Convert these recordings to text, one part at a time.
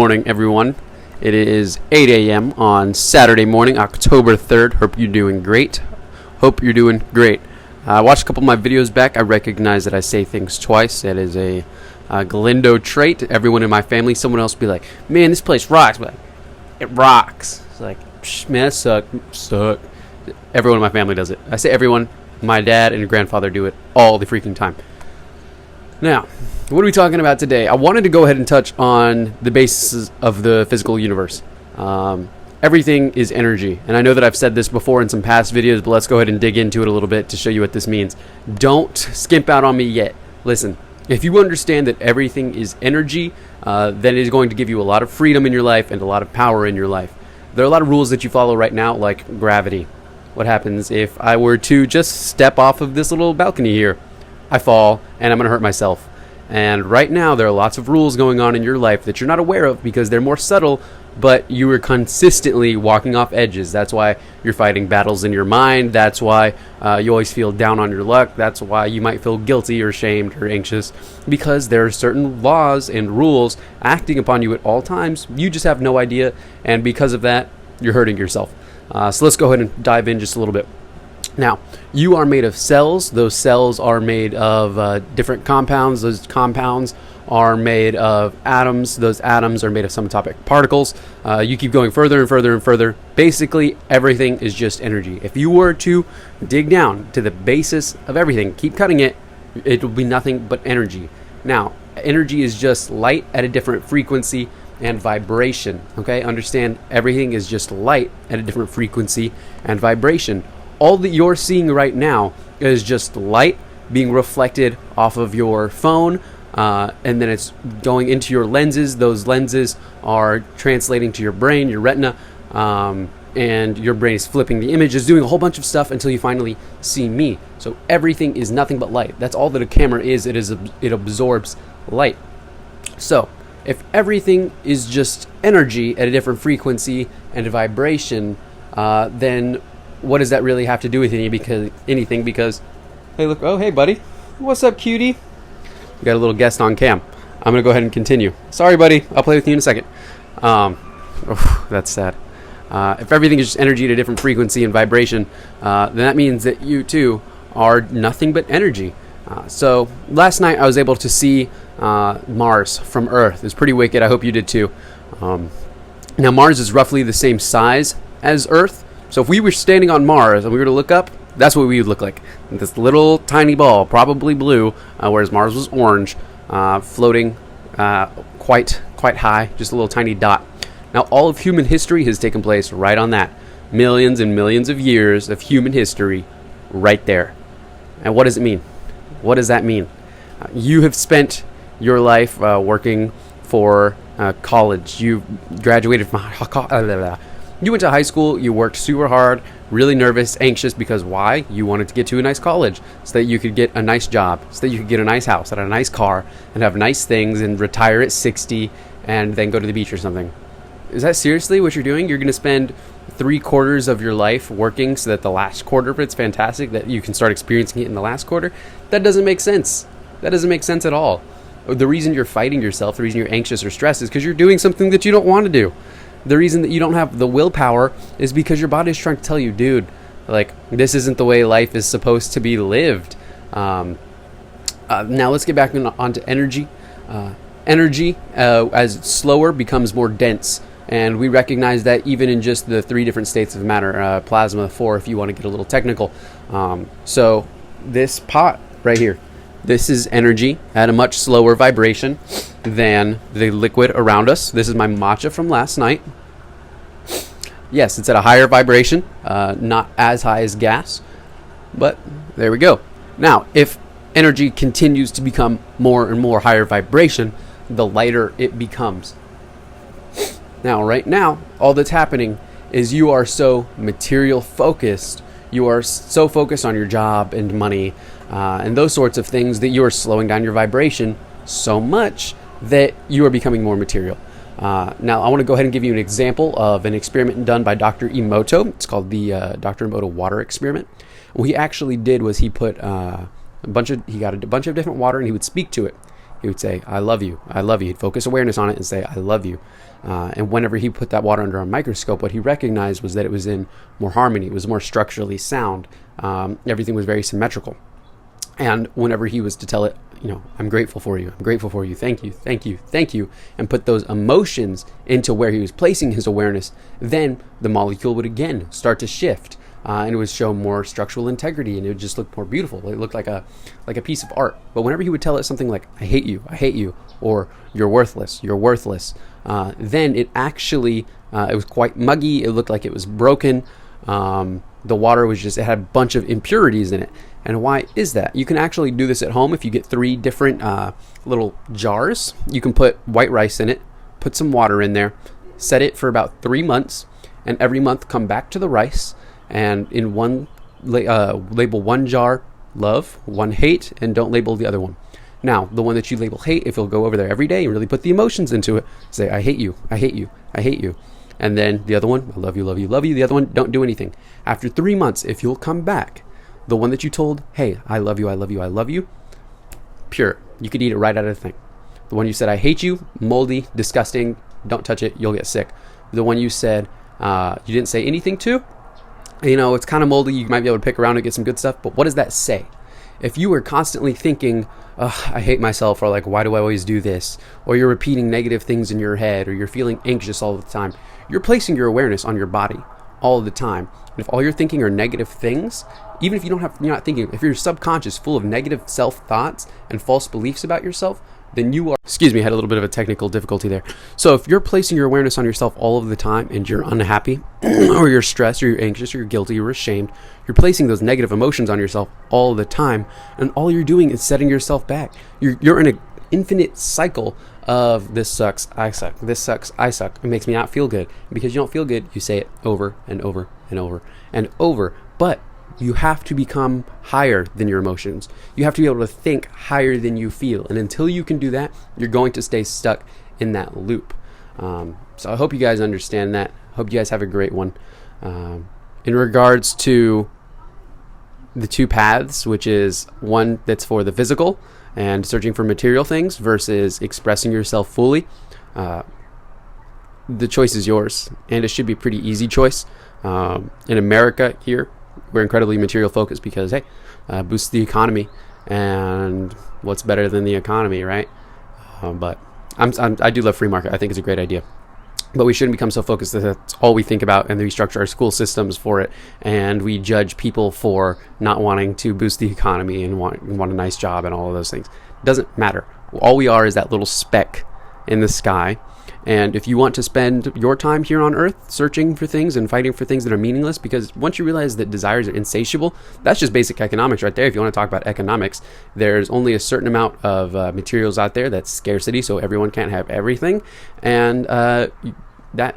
Morning, everyone. It is 8 a.m. on Saturday morning, October 3rd. Hope you're doing great. I watched a couple of my videos back. I recognize that I say things twice. That is a Galindo trait. Everyone in my family, someone else will be like, man, this place rocks. But it rocks. It's like, man, it suck. Everyone in my family does it. I say everyone. My dad and grandfather do it all the freaking time. Now, what are we talking about today? I wanted to go ahead and touch on the basis of the physical universe. Everything is energy. And I know that I've said this before in some past videos, but let's go ahead and dig into it a little bit to show you what this means. Don't skimp out on me yet. Listen, if you understand that everything is energy, then it is going to give you a lot of freedom in your life and a lot of power in your life. There are a lot of rules that you follow right now, like gravity. What happens if I were to just step off of this little balcony here? I fall, and I'm going to hurt myself. And right now, there are lots of rules going on in your life that you're not aware of because they're more subtle, but you are consistently walking off edges. That's why you're fighting battles in your mind. That's why you always feel down on your luck. That's why you might feel guilty or ashamed or anxious, because there are certain laws and rules acting upon you at all times. You just have no idea, and because of that, you're hurting yourself. So let's go ahead and dive in just a little bit. Now, you are made of cells. Those cells are made of different compounds. Those compounds are made of atoms. Those atoms are made of subatomic particles. You keep going further and further and further. Basically, everything is just energy. If you were to dig down to the basis of everything, keep cutting it, it will be nothing but energy. Now, energy is just light at a different frequency and vibration. Okay? Understand, everything is just light at a different frequency and vibration. All that you're seeing right now is just light being reflected off of your phone, and then it's going into your lenses. Those lenses are translating to your brain, your retina, and your brain is flipping the images, doing a whole bunch of stuff until you finally see me. So everything is nothing but light. That's all that a camera is. It absorbs light. So if everything is just energy at a different frequency and a vibration, then what does that really have to do with anything? Because, hey, look, oh, hey, buddy. What's up, cutie? We got a little guest on cam. I'm going to go ahead and continue. Sorry, buddy. I'll play with you in a second. That's sad. If everything is just energy at a different frequency and vibration, then that means that you, too, are nothing but energy. So last night I was able to see Mars from Earth. It was pretty wicked. I hope you did, too. Now, Mars is roughly the same size as Earth. So if we were standing on Mars and we were to look up, that's what we would look like. This little tiny ball, probably blue, whereas Mars was orange, floating quite high, just a little tiny dot. Now, all of human history has taken place right on that. Millions and millions of years of human history right there. And what does it mean? What does that mean? You have spent your life working for college. You graduated from You went to high school, you worked super hard, really nervous, anxious, because why? You wanted to get to a nice college so that you could get a nice job, so that you could get a nice house and a nice car and have nice things and retire at 60 and then go to the beach or something. Is that seriously what you're doing? You're going to spend 3/4 of your life working so that the last quarter of it's fantastic, that you can start experiencing it in the last quarter? That doesn't make sense. That doesn't make sense at all. The reason you're fighting yourself, the reason you're anxious or stressed is because you're doing something that you don't want to do. The reason that you don't have the willpower is because your body is trying to tell you, dude, like, this isn't the way life is supposed to be lived. Now let's get back onto energy. Energy, as it's slower, becomes more dense. And we recognize that even in just the 3 different states of matter, plasma, 4 if you want to get a little technical. So this pot right here, this is energy at a much slower vibration than the liquid around us. This is my matcha from last night. Yes, it's at a higher vibration, not as high as gas, but there we go. Now, if energy continues to become more and more higher vibration, the lighter it becomes. Now, right now, all that's happening is you are so material focused. You are so focused on your job and money and those sorts of things that you are slowing down your vibration so much that you are becoming more material. Now, I want to go ahead and give you an example of an experiment done by Dr. Moto. It's called the Dr. Moto water experiment. What he actually did was he got a bunch of different water, and he would speak to it. He would say, "I love you, I love you." He'd focus awareness on it and say, "I love you." And whenever he put that water under a microscope, what he recognized was that it was in more harmony. It was more structurally sound. Everything was very symmetrical. And whenever he was to tell it, I'm grateful for you, I'm grateful for you, thank you, thank you, thank you, and put those emotions into where he was placing his awareness, then the molecule would again start to shift. And it would show more structural integrity, and it would just look more beautiful. It looked like a piece of art. But whenever he would tell it something like, I hate you, or you're worthless, then it actually, it was quite muggy. It looked like it was broken. The water it had a bunch of impurities in it. And why is that? You can actually do this at home if you get 3 different little jars. You can put white rice in it, put some water in there, set it for about 3 months, and every month come back to the rice, and in one label one jar love, one hate, and don't label the other one. Now, the one that you label hate, if you'll go over there every day and really put the emotions into it, say, I hate you, I hate you, I hate you. And then the other one, I love you, love you, love you. The other one, don't do anything. After 3 months, if you'll come back, the one that you told, hey, I love you, I love you, I love you, pure. You could eat it right out of the thing. The one you said, I hate you, moldy, disgusting, don't touch it, you'll get sick. The one you said, you didn't say anything to, it's kind of moldy, you might be able to pick around and get some good stuff, but what does that say? If you are constantly thinking, I hate myself, or like, why do I always do this? Or you're repeating negative things in your head, or you're feeling anxious all the time, you're placing your awareness on your body all the time. And if all you're thinking are negative things, even if you're not thinking, if you're subconscious full of negative self-thoughts and false beliefs about yourself, then you are, excuse me, I had a little bit of a technical difficulty there. So if you're placing your awareness on yourself all of the time and you're unhappy or you're stressed or you're anxious or you're guilty or ashamed, you're placing those negative emotions on yourself all the time, and all you're doing is setting yourself back. You're in an infinite cycle of this sucks, I suck, this sucks, I suck. It makes me not feel good. And because you don't feel good, you say it over and over and over and over. But you have to become higher than your emotions. You have to be able to think higher than you feel. And until you can do that, you're going to stay stuck in that loop. So I hope you guys understand that. Hope you guys have a great one. In regards to the 2 paths, which is one that's for the physical and searching for material things versus expressing yourself fully, the choice is yours. And it should be a pretty easy choice. In America here, we're incredibly material focused because, hey, boosts the economy, and what's better than the economy, right? But I do love free market. I think it's a great idea, but we shouldn't become so focused that that's all we think about, and then we structure our school systems for it, and we judge people for not wanting to boost the economy and want a nice job and all of those things. It doesn't matter. All we are is that little speck in the sky. And if you want to spend your time here on earth searching for things and fighting for things that are meaningless, because once you realize that desires are insatiable, that's just basic economics right there. If you want to talk about economics, there's only a certain amount of materials out there. That's scarcity, so everyone can't have everything. And that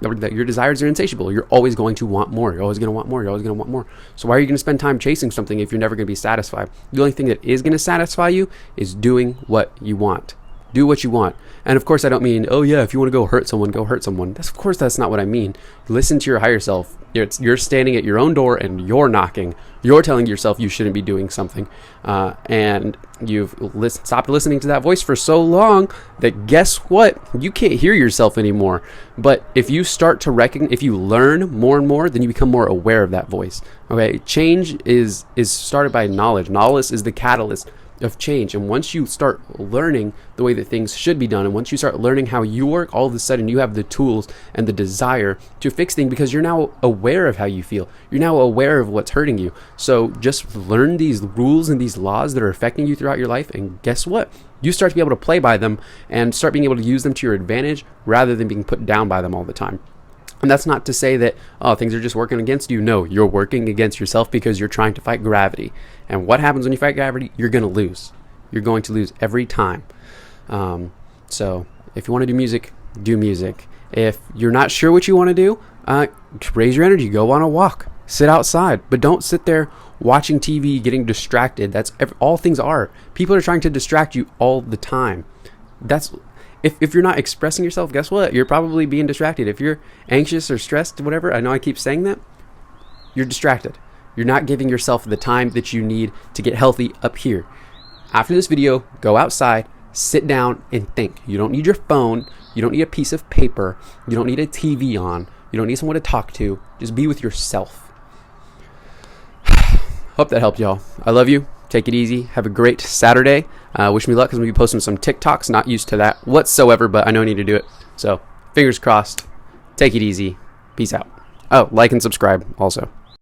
your desires are insatiable. You're always going to want more. You're always going to want more. You're always going to want more. So why are you going to spend time chasing something if you're never going to be satisfied? The only thing that is going to satisfy you is doing what you want. Do what you want. And of course, I don't mean, oh yeah, if you want to go hurt someone, go hurt someone. Of course, that's not what I mean. Listen to your higher self. You're standing at your own door and you're knocking. You're telling yourself you shouldn't be doing something. And you've stopped listening to that voice for so long that guess what? You can't hear yourself anymore. But if you start to if you learn more and more, then you become more aware of that voice. Okay, change is started by knowledge. Knowledge is the catalyst of change. And once you start learning the way that things should be done, and once you start learning how you work, all of a sudden you have the tools and the desire to fix things because you're now aware of how you feel. You're now aware of what's hurting you. So just learn these rules and these laws that are affecting you throughout your life, and guess what? You start to be able to play by them and start being able to use them to your advantage rather than being put down by them all the time. And that's not to say that, things are just working against you. No, you're working against yourself because you're trying to fight gravity. And what happens when you fight gravity? You're going to lose. You're going to lose every time. So if you want to do music, do music. If you're not sure what you want to do, raise your energy. Go on a walk. Sit outside. But don't sit there watching TV, getting distracted. That's all things are. People are trying to distract you all the time. If you're not expressing yourself, guess what? You're probably being distracted. If you're anxious or stressed, whatever, I know I keep saying that, you're distracted. You're not giving yourself the time that you need to get healthy up here. After this video, go outside, sit down and think. You don't need your phone. You don't need a piece of paper. You don't need a TV on. You don't need someone to talk to. Just be with yourself. Hope that helped, y'all. I love you. Take it easy. Have a great Saturday. Wish me luck because I'm going to be posting some TikToks. Not used to that whatsoever, but I know I need to do it. So, fingers crossed. Take it easy. Peace out. Oh, like and subscribe also.